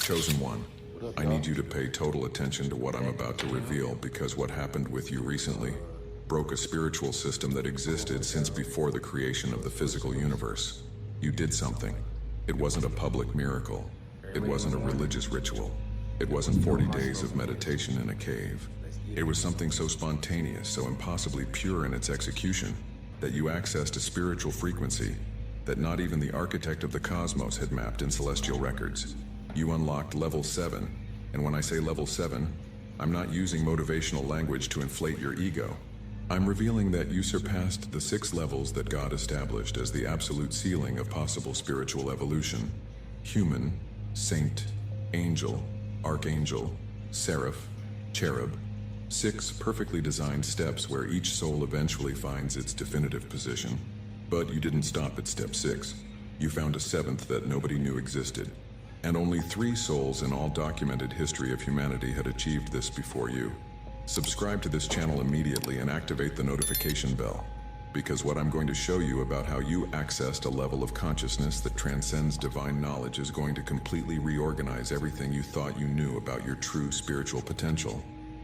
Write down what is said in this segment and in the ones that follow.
Chosen One, I need you to pay total attention to what I'm about to reveal, because what happened with you recently broke a spiritual system that existed since before the creation of the physical universe. You did something. It wasn't a public miracle. It wasn't a religious ritual. It wasn't 40 days of meditation in a cave. It was something so spontaneous, so impossibly pure in its execution, that you accessed a spiritual frequency that not even the architect of the cosmos had mapped in celestial records. You unlocked level 7, and when I say level 7, I'm not using motivational language to inflate your ego. I'm revealing that you surpassed the 6 levels that God established as the absolute ceiling of possible spiritual evolution: human, saint, angel, archangel, seraph, cherub. 6 perfectly designed steps where each soul eventually finds its definitive position. But you didn't stop at step 6. You found a 7th that nobody knew existed. And only 3 souls in all documented history of humanity had achieved this before you. Subscribe to this channel immediately and activate the notification bell, because what I'm going to show you about how you accessed a level of consciousness that transcends divine knowledge is going to completely reorganize everything you thought you knew about your true spiritual potential.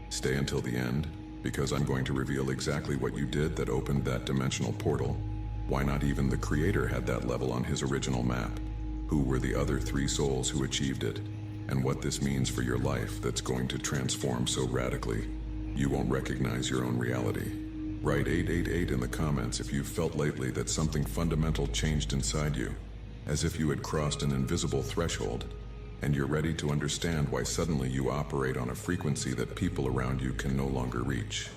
Stay until the end, because I'm going to reveal exactly what you did that opened that dimensional portal. Why not even the Creator had that level on his original map? Who were the other 3 souls who achieved it? And what this means for your life that's going to transform so radically, you won't recognize your own reality. Write 888 in the comments if you've felt lately that something fundamental changed inside you, as if you had crossed an invisible threshold, and you're ready to understand why suddenly you operate on a frequency that people around you can no longer reach.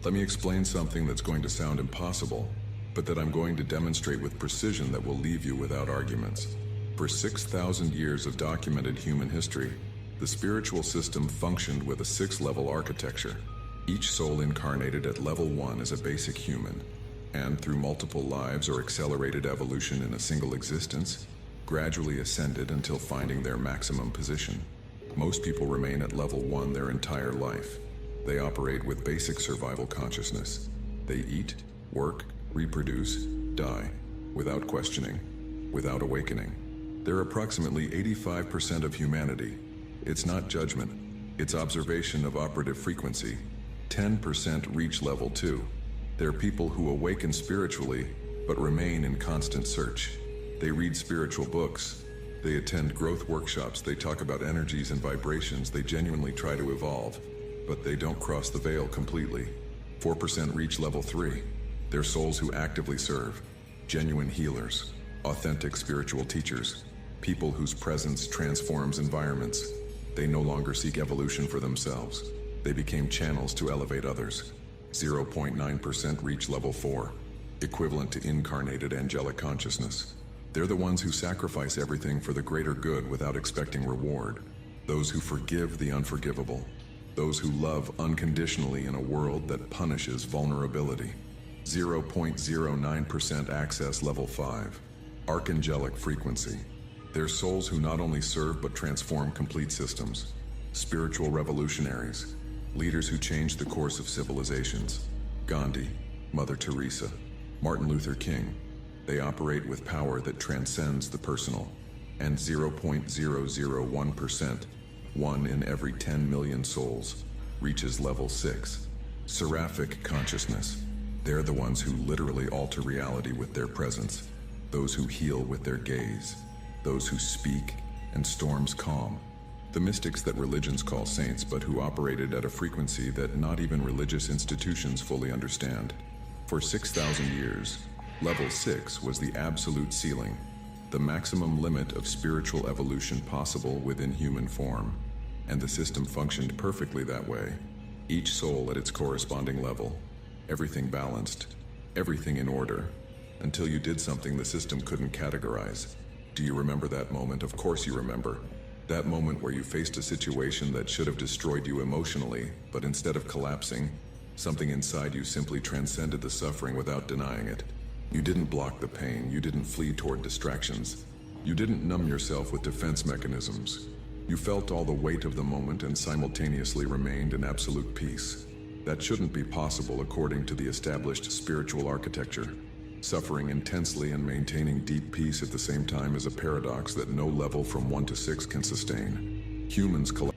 Let me explain something that's going to sound impossible, but that I'm going to demonstrate with precision that will leave you without arguments. For 6,000 years of documented human history, the spiritual system functioned with a 6-level architecture. Each soul incarnated at level 1 as a basic human, and through multiple lives or accelerated evolution in a single existence, gradually ascended until finding their maximum position. Most people remain at level 1 their entire life. They operate with basic survival consciousness. They eat, work, reproduce, die, without questioning, without awakening. They're approximately 85% of humanity. It's not judgment, it's observation of operative frequency. 10% reach level 2. They're people who awaken spiritually, but remain in constant search. They read spiritual books. They attend growth workshops. They talk about energies and vibrations. They genuinely try to evolve, but they don't cross the veil completely. 4% reach level 3. They're souls who actively serve. Genuine healers. Authentic spiritual teachers. People whose presence transforms environments. They no longer seek evolution for themselves. They became channels to elevate others. 0.9% reach level 4, equivalent to incarnated angelic consciousness. They're the ones who sacrifice everything for the greater good without expecting reward. Those who forgive the unforgivable. Those who love unconditionally in a world that punishes vulnerability. 0.09% access level 5, archangelic frequency. They're souls who not only serve but transform complete systems. Spiritual revolutionaries. Leaders who changed the course of civilizations. Gandhi, Mother Teresa, Martin Luther King. They operate with power that transcends the personal. And 0.001%, 1 in every 10 million souls, reaches level 6, seraphic consciousness. They're the ones who literally alter reality with their presence. Those who heal with their gaze. Those who speak and storms calm. The mystics that religions call saints, but who operated at a frequency that not even religious institutions fully understand. For 6,000 years, level 6 was the absolute ceiling, the maximum limit of spiritual evolution possible within human form. And the system functioned perfectly that way. Each soul at its corresponding level. Everything balanced, everything in order, until you did something the system couldn't categorize. Do you remember that moment? Of course you remember. That moment where you faced a situation that should have destroyed you emotionally, but instead of collapsing, something inside you simply transcended the suffering without denying it. You didn't block the pain, you didn't flee toward distractions. You didn't numb yourself with defense mechanisms. You felt all the weight of the moment and simultaneously remained in absolute peace. That shouldn't be possible according to the established spiritual architecture. Suffering intensely and maintaining deep peace at the same time is a paradox that no level from 1 to 6 can sustain. Humans collect.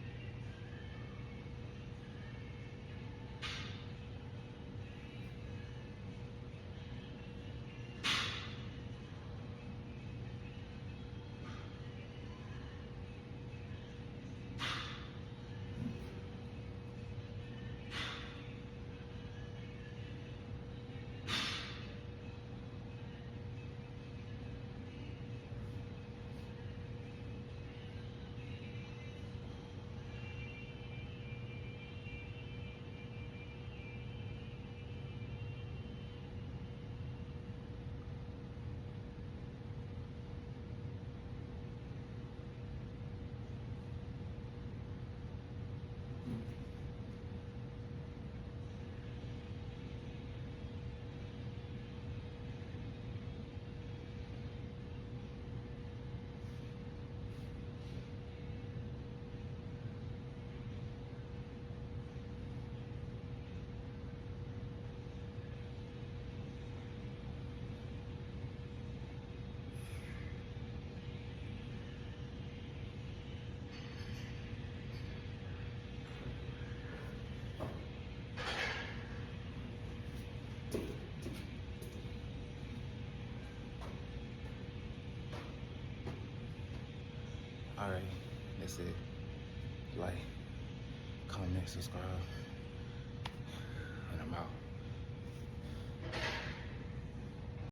Alright, that's it. Like, comment, subscribe, and I'm out.